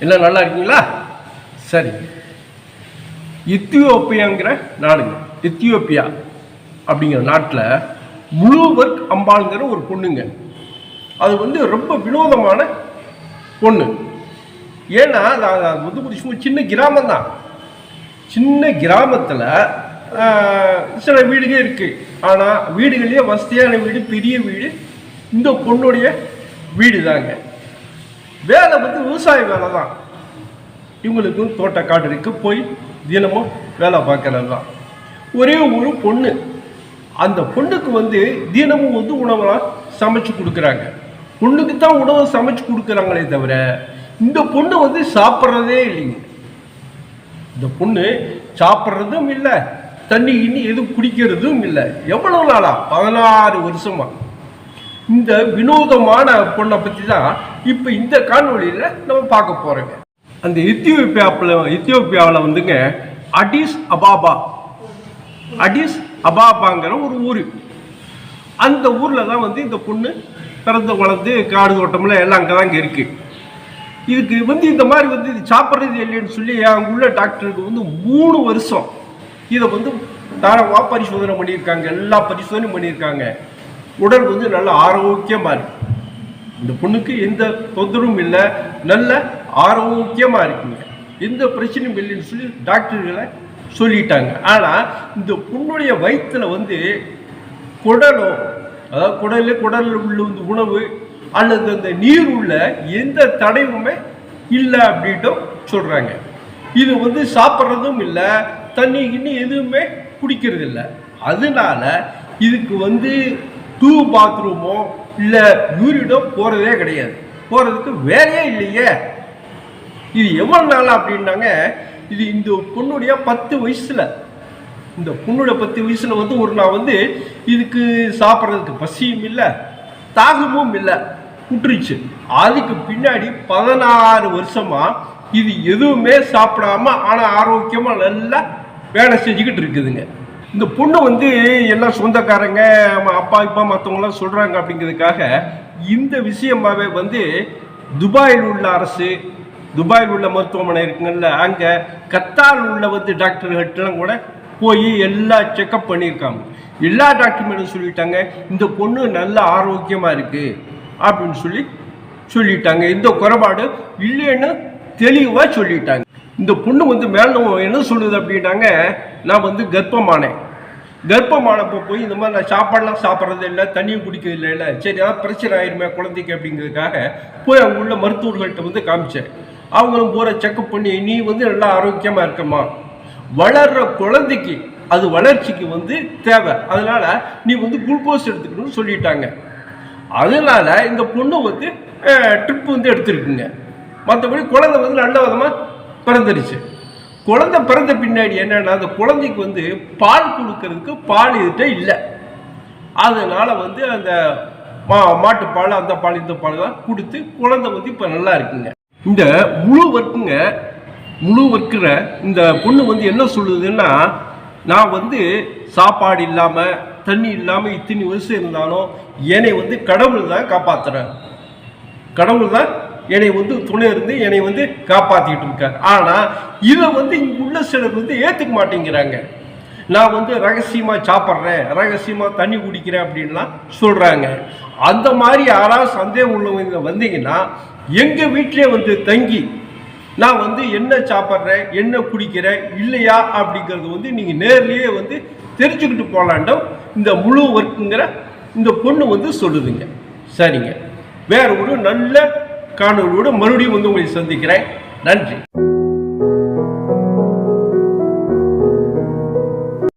எல்லாம் நல்லா இருக்கீங்களா? சரி, எத்தியோப்பியாங்கிற நாடுங்க, எத்தியோப்பியா அப்படிங்கிற நாட்டில் முழுவர்க் அம்பாளுங்கிற ஒரு பொண்ணுங்க. அது வந்து ரொம்ப வினோதமான பொண்ணு. ஏன்னா அது வந்து சின்ன கிராமம் தான். சின்ன கிராமத்தில் சில வீடுகள் இருக்குது. ஆனால் வீடுகள்லேயே வசதியான வீடு, பெரிய வீடு இந்த பொண்ணுடைய வீடு தாங்க. வேலை வந்து விவசாய வேலை தான். இவங்களுக்கும் தோட்டக்காடு இருக்கு, போய் தினமும் வேலை பார்க்கறது தான். ஒரே ஒரு பொண்ணு. அந்த பொண்ணுக்கு வந்து தினமும் வந்து உணவெல்லாம் சமைச்சு கொடுக்குறாங்க. பொண்ணுக்கு தான் உணவு சமைச்சு கொடுக்குறாங்களே தவிர இந்த பொண்ணு வந்து சாப்பிட்றதே இல்லைங்க. இந்த பொண்ணு சாப்பிட்றதும் இல்லை, தண்ணி இன்னி எதுவும் குடிக்கிறதும் இல்லை. எவ்வளோ நாளா? 16 வருஷமா. இந்த வினோதமான பொண்ணை பற்றி தான் இப்போ இந்த காணொலியில் நம்ம பார்க்க போகிறோங்க. அந்த எத்தியோப்பியாவில் வந்துங்க அடிஸ் அபாபாங்கிற ஒரு ஊர். அந்த ஊரில் தான் வந்து இந்த பொண்ணு பிறந்து வளர்ந்து காடு தோட்டம்லாம் எல்லாம் அங்கே தான் இங்கே இருக்குது. இதுக்கு வந்து இந்த மாதிரி வந்து இது சாப்பிட்றது இல்லைன்னு சொல்லி அங்கே உள்ள டாக்டருக்கு வந்து 3 வருஷம் இதை வந்து தாராளமாக பரிசோதனை பண்ணியிருக்காங்க. எல்லா பரிசோதனையும் பண்ணியிருக்காங்க. உடல் வந்து நல்ல ஆரோக்கியமாக இருக்கு. இந்த பொண்ணுக்கு எந்த தொந்தரவும் இல்லை, நல்ல ஆரோக்கியமாக இருக்குங்க. எந்த பிரச்சனையும் இல்லைன்னு சொல்லி டாக்டர்களை சொல்லிட்டாங்க. ஆனால் இந்த பொண்ணுடைய வயிற்றில் வந்து குடலோ, அதாவது குடலில் உள்ள வந்து உணவு அல்லது அந்த நீர் உள்ள எந்த தடையுமே இல்லை அப்படின்ட்டு சொல்கிறாங்க. இது வந்து சாப்பிட்றதும் இல்லை, தண்ணி கிண்ணி எதுவுமே குடிக்கிறது இல்லை. அதனால இதுக்கு வந்து பாத்ரூமோ இல்லை யூரினோ போகிறதே கிடையாது. போகிறதுக்கு வேலையே இல்லையே. இது எவ்வளோ நாள் அப்படின்னாங்க, இது இந்த பொண்ணுடைய 10 வயசில், இந்த பொண்ணுடைய 10 வயசில் வந்து ஒரு நாள் வந்து இதுக்கு சாப்பிட்றதுக்கு பசியும் இல்லை, தாகமும் இல்லை, விட்டுருச்சு. அதுக்கு பின்னாடி 16 வருஷமா இது எதுவுமே சாப்பிடாம ஆனால் ஆரோக்கியமாக நல்லா வேலை செஞ்சுக்கிட்டு இருக்குதுங்க. இந்த பொண்ணு வந்து எல்லாம் சொந்தக்காரங்க, அப்பா இப்பா மற்றவங்களாம் சொல்கிறாங்க அப்படிங்கிறதுக்காக இந்த விஷயமாவே வந்து துபாயில் உள்ள அரசு, துபாயில் உள்ள மருத்துவமனை இருக்குங்கள்ல, அங்கே கத்தார் உள்ள வந்து டாக்டர்கள்ட்டெல்லாம் கூட போய் எல்லா செக்கப் பண்ணியிருக்காங்க. எல்லா டாக்டரும் சொல்லிட்டாங்க, இந்த பொண்ணு நல்ல ஆரோக்கியமாக இருக்குது அப்படின்னு சொல்லிட்டாங்க. இந்த குறைபாடு இல்லைன்னு தெளிவாக சொல்லிட்டாங்க. இந்த பொண்ணு வந்து மேலும் என்ன சொல்லுது அப்படின்னாங்க, நான் வந்து கர்ப்பமானப்போ போய் இந்த மாதிரி நான் சாப்பாடெலாம் சாப்பிட்றது இல்லை, தண்ணியும் குடிக்கிறது இல்லை, சரி அதான் பிரச்சனை ஆயிருமே குழந்தைக்கு அப்படிங்கிறதுக்காக போய் அவங்க உள்ள மருத்துவர்கள்ட்ட வந்து காமிச்சேன். அவங்களும் போகிற செக்கப் பண்ணி நீ வந்து நல்லா ஆரோக்கியமாக இருக்கம்மா, வளர்கிற குழந்தைக்கு அது வளர்ச்சிக்கு வந்து தேவை, அதனால நீ வந்து குளுக்கோஸ் எடுத்துக்கணும்னு சொல்லிட்டாங்க. அதனால இந்த பொண்ணு வந்து ட்ரிப் வந்து எடுத்துருக்குங்க. மற்றபடி குழந்தை வந்து நல்ல விதமாக பிறந்துருச்சு. குழந்தை பிறந்த பின்னாடி என்னன்னா, அந்த குழந்தைக்கு வந்து பால் கொடுக்கறதுக்கு பால் இதுகிட்ட இல்லை. அதனால வந்து அந்த மாட்டுப்பால், அந்த பால், இந்த பால் தான் கொடுத்து குழந்தை வந்து இப்போ நல்லா இருக்குங்க. இந்த முழு வர்க்கிற இந்த பொண்ணு வந்து என்ன சொல்லுதுன்னா, நான் வந்து சாப்பாடு இல்லாமல் தண்ணி இல்லாமல் இத்தனை வருஷம் இருந்தாலும் என்னை வந்து கடவுள் தான் காப்பாற்றுறேன், கடவுள் தான் என்னை வந்து துணை இருந்து என்னை வந்து காப்பாற்றிக்கிட்டு இருக்கார். ஆனால் இதை வந்து இங்கே உள்ள சிலர் வந்து ஏற்றுக்க மாட்டேங்கிறாங்க. நான் வந்து ரகசியமாக சாப்பிட்றேன், ரகசியமாக தண்ணி குடிக்கிறேன் அப்படின்லாம் சொல்கிறாங்க. அந்த மாதிரி யாராவது சந்தேகம் உள்ளவங்க வந்தீங்கன்னா எங்கள் வீட்டிலே வந்து தங்கி நான் வந்து என்ன சாப்பிட்றேன், என்ன குடிக்கிறேன் இல்லையா அப்படிங்கிறது வந்து நீங்கள் நேர்லேயே வந்து தெரிஞ்சுக்கிட்டு போகலான்டும் இந்த முழு வர்க்குங்கிற இந்த பொண்ணு வந்து சொல்லுதுங்க. சரிங்க, வேற ஒரு நல்ல காணொலியோடு மறுபடியும் வந்து உங்களை சந்திக்கிறேன். நன்றி.